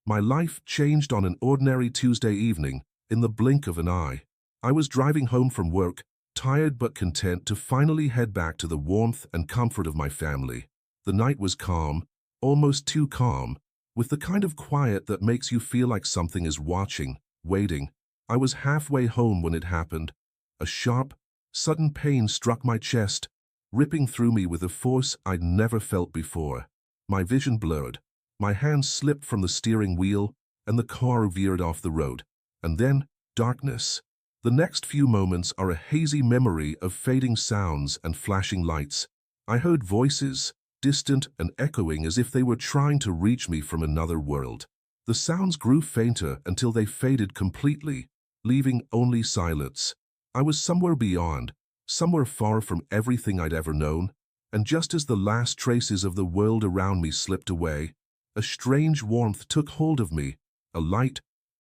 My life changed on an ordinary Tuesday evening, in the blink of an eye. I was driving home from work, tired but content to finally head back to the warmth and comfort of my family. The night was calm, almost too calm, with the kind of quiet that makes you feel like something is watching, waiting. I was halfway home when it happened. A sharp, sudden pain struck my chest, ripping through me with a force I'd never felt before. My vision blurred. My hands slipped from the steering wheel, and the car veered off the road. And then, darkness. The next few moments are a hazy memory of fading sounds and flashing lights. I heard voices, distant and echoing as if they were trying to reach me from another world. The sounds grew fainter until they faded completely, leaving only silence. I was somewhere beyond, somewhere far from everything I'd ever known, and just as the last traces of the world around me slipped away, a strange warmth took hold of me. A light,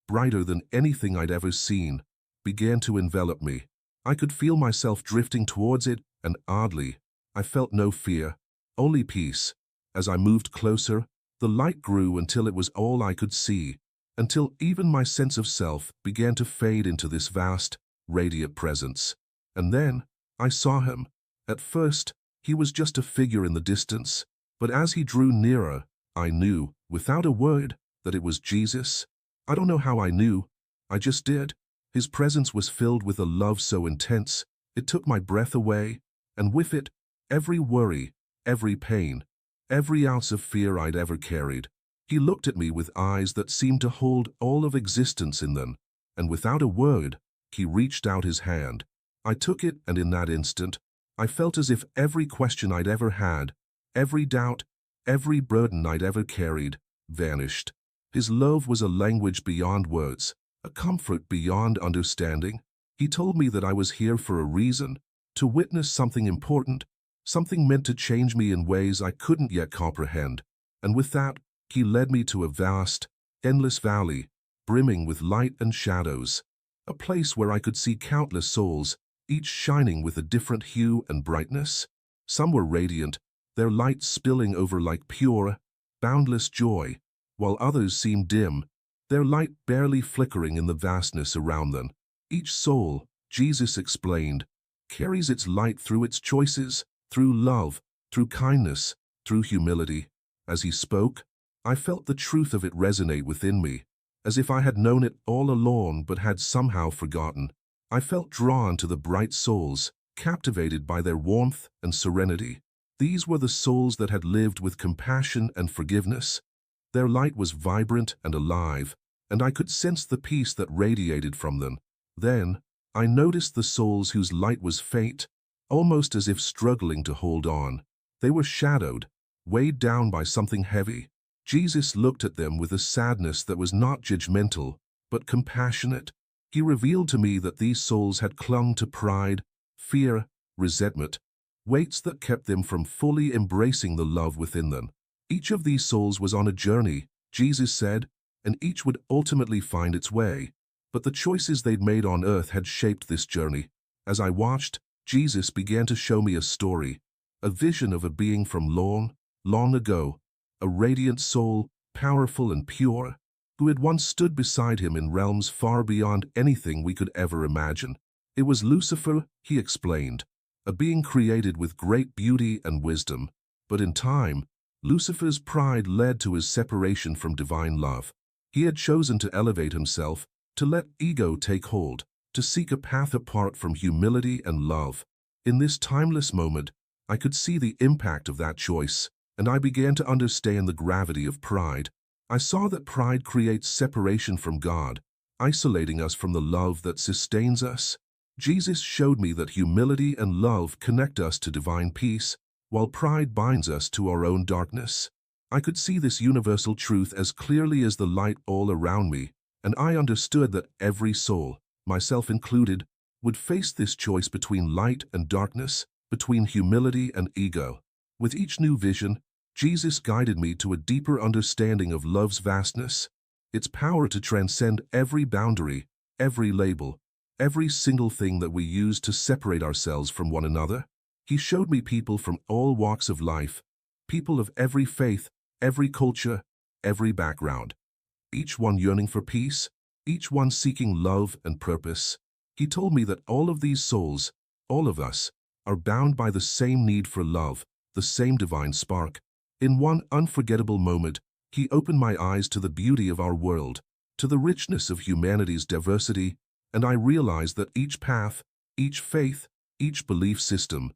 brighter than anything I'd ever seen, began to envelop me. I could feel myself drifting towards it, and oddly, I felt no fear, only peace. As I moved closer, the light grew until it was all I could see, until even my sense of self began to fade into this vast, radiant presence. And then, I saw him. At first, he was just a figure in the distance, but as he drew nearer, I knew, without a word, that it was Jesus. I don't know how I knew, I just did. His presence was filled with a love so intense, it took my breath away, and with it, every worry, every pain, every ounce of fear I'd ever carried. He looked at me with eyes that seemed to hold all of existence in them, and without a word, he reached out his hand. I took it, and in that instant, I felt as if every question I'd ever had, every doubt, every burden I'd ever carried, vanished. His love was a language beyond words, a comfort beyond understanding. He told me that I was here for a reason, to witness something important, something meant to change me in ways I couldn't yet comprehend. And with that, he led me to a vast, endless valley, brimming with light and shadows, a place where I could see countless souls, each shining with a different hue and brightness. Some were radiant, their light spilling over like pure, boundless joy, while others seemed dim, their light barely flickering in the vastness around them. Each soul, Jesus explained, carries its light through its choices, through love, through kindness, through humility. As he spoke, I felt the truth of it resonate within me, as if I had known it all along but had somehow forgotten. I felt drawn to the bright souls, captivated by their warmth and serenity. These were the souls that had lived with compassion and forgiveness. Their light was vibrant and alive, and I could sense the peace that radiated from them. Then, I noticed the souls whose light was faint, almost as if struggling to hold on. They were shadowed, weighed down by something heavy. Jesus looked at them with a sadness that was not judgmental, but compassionate. He revealed to me that these souls had clung to pride, fear, resentment, weights that kept them from fully embracing the love within them. Each of these souls was on a journey, Jesus said, and each would ultimately find its way. But the choices they'd made on earth had shaped this journey. As I watched, Jesus began to show me a story, a vision of a being from long, long ago, a radiant soul, powerful and pure, who had once stood beside him in realms far beyond anything we could ever imagine. It was Lucifer, he explained, a being created with great beauty and wisdom. But in time, Lucifer's pride led to his separation from divine love. He had chosen to elevate himself, to let ego take hold, to seek a path apart from humility and love. In this timeless moment, I could see the impact of that choice, and I began to understand the gravity of pride. I saw that pride creates separation from God, isolating us from the love that sustains us. Jesus showed me that humility and love connect us to divine peace, while pride binds us to our own darkness. I could see this universal truth as clearly as the light all around me, and I understood that every soul, myself included, would face this choice between light and darkness, between humility and ego. With each new vision, Jesus guided me to a deeper understanding of love's vastness, its power to transcend every boundary, every label, every single thing that we use to separate ourselves from one another. He showed me people from all walks of life, people of every faith, every culture, every background. each one yearning for peace, each one seeking love and purpose. He told me that all of these souls, all of us, are bound by the same need for love, the same divine spark. In one unforgettable moment, he opened my eyes to the beauty of our world, to the richness of humanity's diversity, and I realized that each path, each faith, each belief system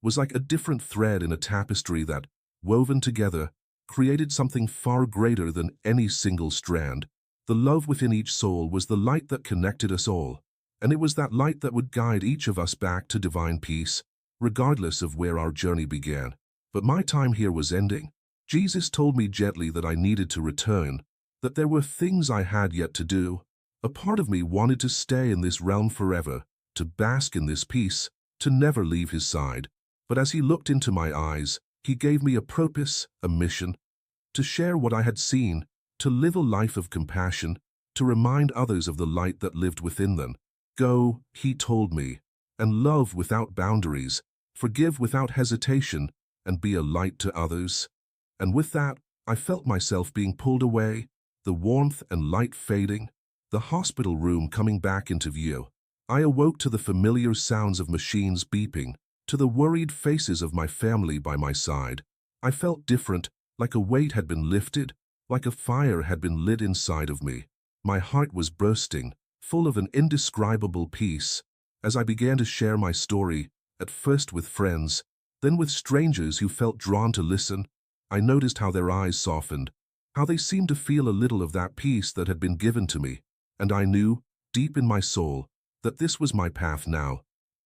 was like a different thread in a tapestry that, woven together, created something far greater than any single strand. The love within each soul was the light that connected us all, and it was that light that would guide each of us back to divine peace, regardless of where our journey began. But my time here was ending. Jesus told me gently that I needed to return, that there were things I had yet to do. A part of me wanted to stay in this realm forever, to bask in this peace, to never leave his side. But as he looked into my eyes, he gave me a purpose, a mission, to share what I had seen, to live a life of compassion, to remind others of the light that lived within them. Go, he told me, and love without boundaries, forgive without hesitation, and be a light to others. And with that, I felt myself being pulled away, the warmth and light fading, the hospital room coming back into view. I awoke to the familiar sounds of machines beeping, to the worried faces of my family by my side. I felt different, like a weight had been lifted, like a fire had been lit inside of me. My heart was bursting, full of an indescribable peace. As I began to share my story, at first with friends, then with strangers who felt drawn to listen, I noticed how their eyes softened, how they seemed to feel a little of that peace that had been given to me, and I knew, deep in my soul, that this was my path now.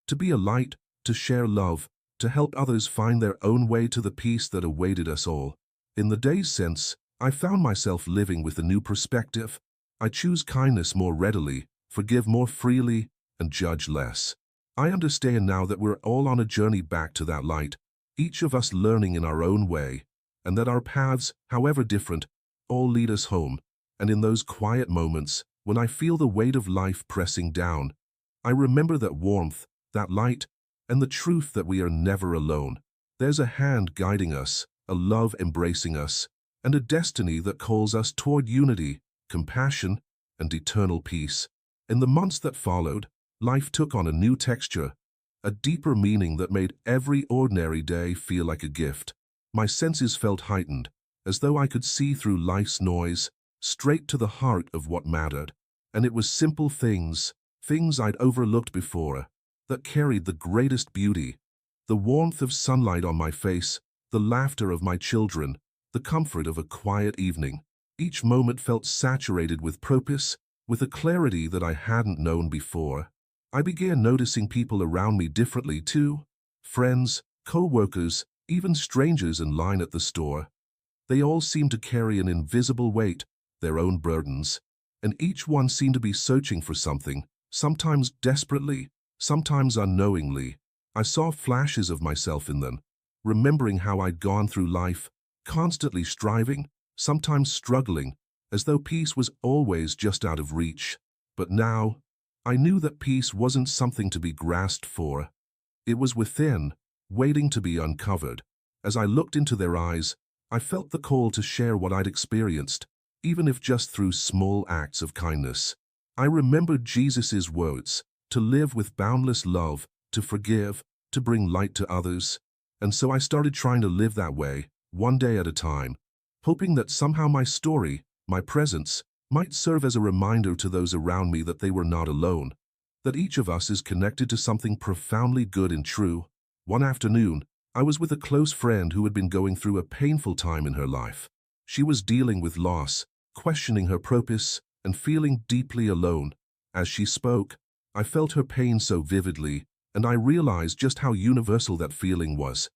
To be a light, to share love, to help others find their own way to the peace that awaited us all. In the days since, I found myself living with a new perspective. I choose kindness more readily, forgive more freely, and judge less. I understand now that we're all on a journey back to that light, each of us learning in our own way, and that our paths, however different, all lead us home. And in those quiet moments, when I feel the weight of life pressing down, I remember that warmth, that light, and the truth that we are never alone. There's a hand guiding us, a love embracing us, and a destiny that calls us toward unity, compassion, and eternal peace. In the months that followed, life took on a new texture, a deeper meaning that made every ordinary day feel like a gift. My senses felt heightened, as though I could see through life's noise, straight to the heart of what mattered. And it was simple things, things I'd overlooked before, that carried the greatest beauty. The warmth of sunlight on my face, the laughter of my children, the comfort of a quiet evening. Each moment felt saturated with purpose, with a clarity that I hadn't known before. I began noticing people around me differently too. Friends, co-workers, even strangers in line at the store. They all seemed to carry an invisible weight, their own burdens, and each one seemed to be searching for something, sometimes desperately, sometimes unknowingly. I saw flashes of myself in them, remembering how I'd gone through life, constantly striving, sometimes struggling, as though peace was always just out of reach. But now, I knew that peace wasn't something to be grasped for. It was within, waiting to be uncovered. As I looked into their eyes, I felt the call to share what I'd experienced, even if just through small acts of kindness. I remembered Jesus' words, to live with boundless love, to forgive, to bring light to others. And so I started trying to live that way, one day at a time, hoping that somehow my story, my presence, might serve as a reminder to those around me that they were not alone, that each of us is connected to something profoundly good and true. One afternoon, I was with a close friend who had been going through a painful time in her life. She was dealing with loss, questioning her purpose, and feeling deeply alone. As she spoke, I felt her pain so vividly, and I realized just how universal that feeling was.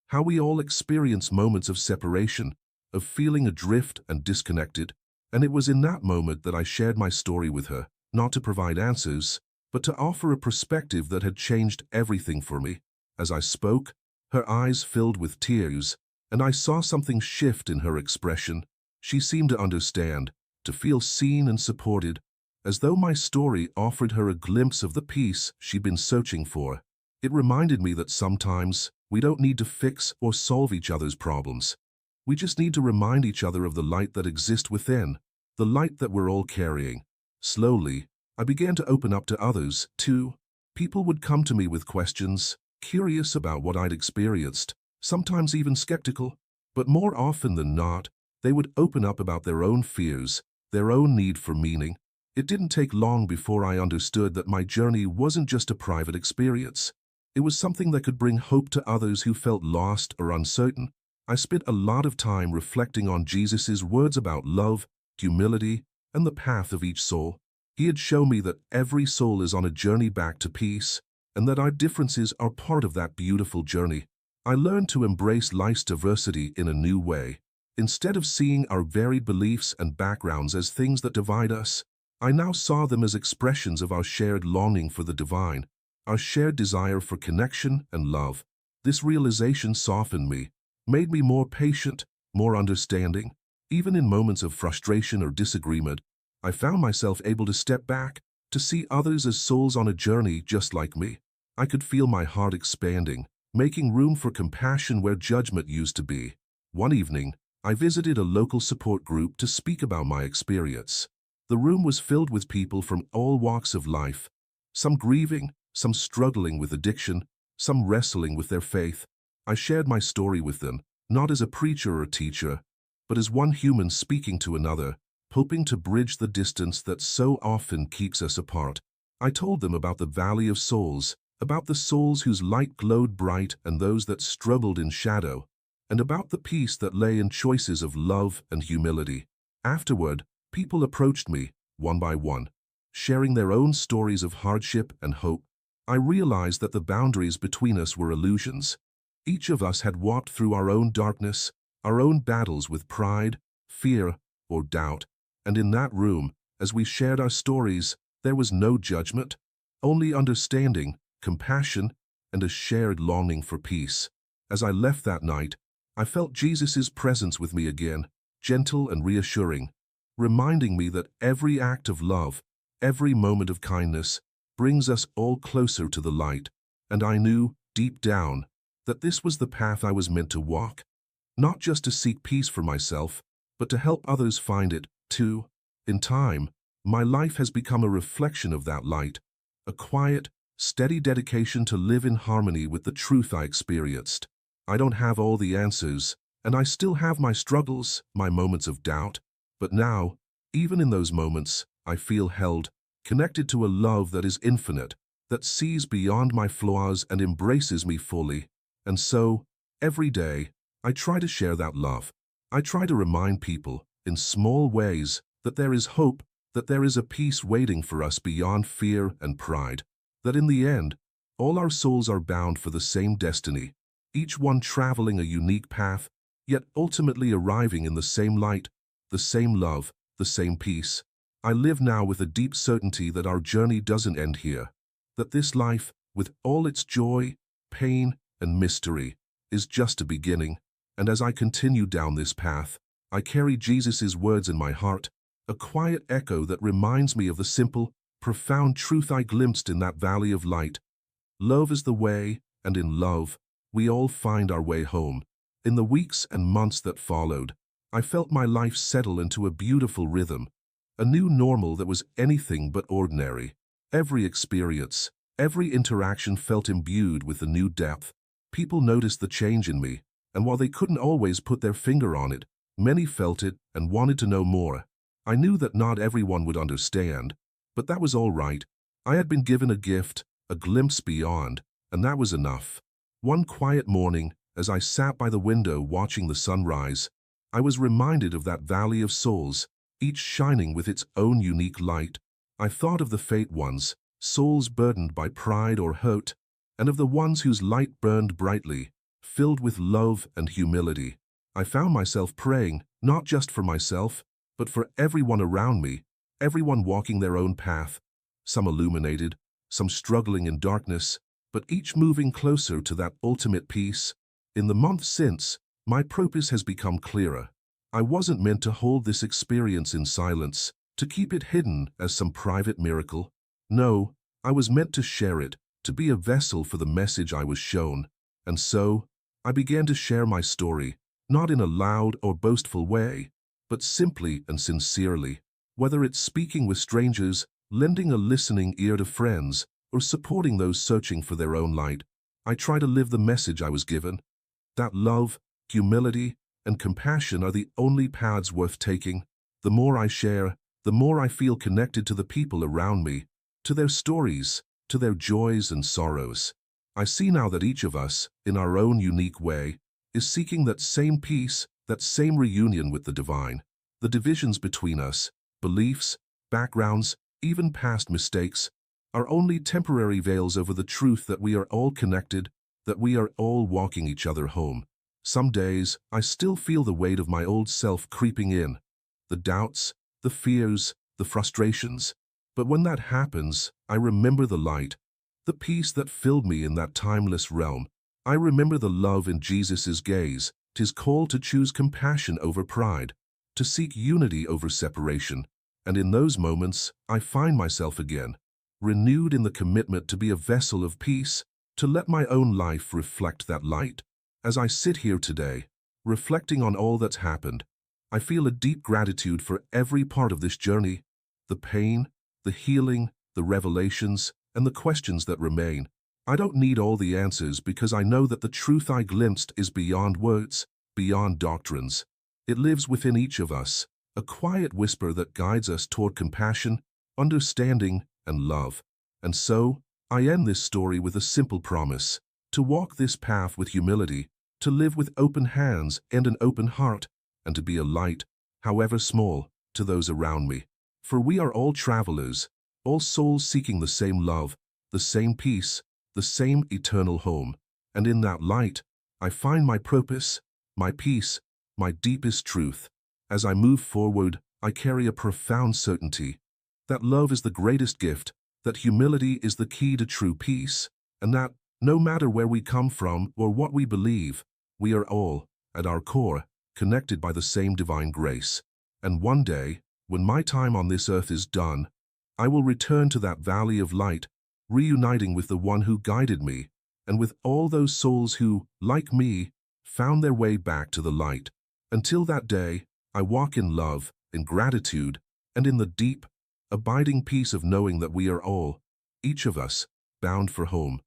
How we all experience moments of separation, of feeling adrift and disconnected. And it was in that moment that I shared my story with her, not to provide answers, but to offer a perspective that had changed everything for me. As I spoke, her eyes filled with tears, and I saw something shift in her expression. She seemed to understand, to feel seen and supported, as though my story offered her a glimpse of the peace she'd been searching for. It reminded me that sometimes we don't need to fix or solve each other's problems. We just need to remind each other of the light that exists within, the light that we're all carrying. Slowly, I began to open up to others, too. People would come to me with questions, curious about what I'd experienced, sometimes even skeptical, but more often than not, they would open up about their own fears, their own need for meaning. It didn't take long before I understood that my journey wasn't just a private experience. It was something that could bring hope to others who felt lost or uncertain. I spent a lot of time reflecting on Jesus' words about love, humility, and the path of each soul. He had shown me that every soul is on a journey back to peace, and that our differences are part of that beautiful journey. I learned to embrace life's diversity in a new way. Instead of seeing our varied beliefs and backgrounds as things that divide us, I now saw them as expressions of our shared longing for the divine, our shared desire for connection and love. This realization softened me, made me more patient, more understanding. Even in moments of frustration or disagreement, I found myself able to step back, to see others as souls on a journey just like me. I could feel my heart expanding, making room for compassion where judgment used to be. One evening, I visited a local support group to speak about my experience. The room was filled with people from all walks of life, some grieving, some struggling with addiction, some wrestling with their faith. I shared my story with them, not as a preacher or a teacher, but as one human speaking to another, hoping to bridge the distance that so often keeps us apart. I told them about the valley of souls, about the souls whose light glowed bright and those that struggled in shadow, and about the peace that lay in choices of love and humility. Afterward, people approached me, one by one, sharing their own stories of hardship and hope. I realized that the boundaries between us were illusions. Each of us had walked through our own darkness, our own battles with pride, fear, or doubt. And in that room, as we shared our stories, there was no judgment, only understanding, compassion, and a shared longing for peace. As I left that night, I felt Jesus' presence with me again, gentle and reassuring, reminding me that every act of love, every moment of kindness, brings us all closer to the light. And I knew, deep down, that this was the path I was meant to walk, not just to seek peace for myself, but to help others find it, too. In time, my life has become a reflection of that light, a quiet, steady dedication to live in harmony with the truth I experienced. I don't have all the answers, and I still have my struggles, my moments of doubt, but now, even in those moments, I feel held, connected to a love that is infinite, that sees beyond my flaws and embraces me fully. And so, every day, I try to share that love. I try to remind people, in small ways, that there is hope, that there is a peace waiting for us beyond fear and pride, that in the end, all our souls are bound for the same destiny, each one traveling a unique path, yet ultimately arriving in the same light, the same love, the same peace. I live now with a deep certainty that our journey doesn't end here, that this life, with all its joy, pain, and mystery, is just a beginning. And as I continue down this path, I carry Jesus' words in my heart, a quiet echo that reminds me of the simple, profound truth I glimpsed in that valley of light. Love is the way, and in love, we all find our way home. In the weeks and months that followed, I felt my life settle into a beautiful rhythm, a new normal that was anything but ordinary. Every experience, every interaction felt imbued with a new depth. People noticed the change in me, and while they couldn't always put their finger on it, many felt it and wanted to know more. I knew that not everyone would understand, but that was all right. I had been given a gift, a glimpse beyond, and that was enough. One quiet morning, as I sat by the window watching the sunrise, I was reminded of that valley of souls, each shining with its own unique light. I thought of the faint ones, souls burdened by pride or hurt, and of the ones whose light burned brightly, filled with love and humility. I found myself praying, not just for myself, but for everyone around me, everyone walking their own path, some illuminated, some struggling in darkness, but each moving closer to that ultimate peace. In the months since, my purpose has become clearer. I wasn't meant to hold this experience in silence, to keep it hidden as some private miracle. No, I was meant to share it, to be a vessel for the message I was shown. And so, I began to share my story, not in a loud or boastful way, but simply and sincerely. Whether it's speaking with strangers, lending a listening ear to friends, or supporting those searching for their own light, I try to live the message I was given, that love, humility, and compassion are the only paths worth taking. The more I share, the more I feel connected to the people around me, to their stories, to their joys and sorrows. I see now that each of us, in our own unique way, is seeking that same peace, that same reunion with the divine. The divisions between us, beliefs, backgrounds, even past mistakes, are only temporary veils over the truth that we are all connected, that we are all walking each other home. Some days, I still feel the weight of my old self creeping in, the doubts, the fears, the frustrations. But when that happens, I remember the light, the peace that filled me in that timeless realm. I remember the love in Jesus' gaze, his call to choose compassion over pride, to seek unity over separation. And in those moments, I find myself again, renewed in the commitment to be a vessel of peace, to let my own life reflect that light. As I sit here today, reflecting on all that's happened, I feel a deep gratitude for every part of this journey, the pain, the healing, the revelations, and the questions that remain. I don't need all the answers because I know that the truth I glimpsed is beyond words, beyond doctrines. It lives within each of us, a quiet whisper that guides us toward compassion, understanding, and love. And so, I end this story with a simple promise: to walk this path with humility, to live with open hands and an open heart, and to be a light, however small, to those around me. For we are all travelers, all souls seeking the same love, the same peace, the same eternal home. And in that light, I find my purpose, my peace, my deepest truth. As I move forward, I carry a profound certainty that love is the greatest gift, that humility is the key to true peace, and that, no matter where we come from or what we believe, we are all, at our core, connected by the same divine grace. And one day, when my time on this earth is done, I will return to that valley of light, reuniting with the one who guided me, and with all those souls who, like me, found their way back to the light. Until that day, I walk in love, in gratitude, and in the deep, abiding peace of knowing that we are all, each of us, bound for home.